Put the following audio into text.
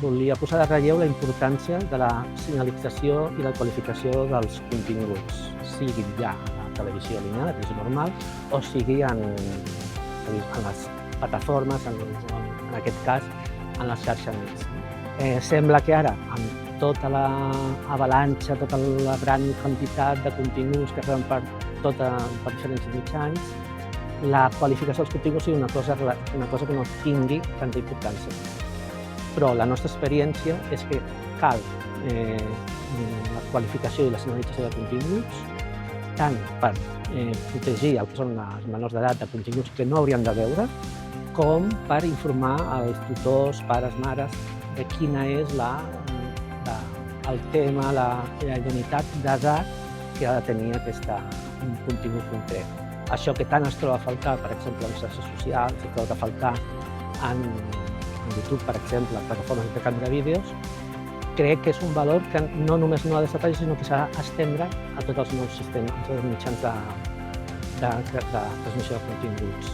volia posar de relleu la importància de la senyalització i la qualificació dels continguts, sigui ja a la televisió lineal, la televisió normal, o sigui en les plataformes, en aquest cas, en les xarxes nets. Sembla que ara, amb tota l'avalanxa, tota la gran quantitat de continguts que reben per diferents mitjans, la qualificació dels continguts sigui una cosa que no tingui tanta importància. Però la nostra experiència és que cal la qualificació i la senyalització de continguts, tant per protegir el que són els menors d'edat de continguts que no haurien de veure, com per informar als tutors, pares, mares, de quina és el tema, la idoneïtat d'edat que ha de tenir un contingut concret. Això que tant es troba a faltar, per exemple, en xarxes socials, es troba a faltar en YouTube, per exemple, en plataformes d'intercanvi de vídeos, crec que és un valor que no només no ha de desaparèixer, sinó que s'ha d'estendre a tots els nous sistemes, a tots els mitjans de transmissió de continguts.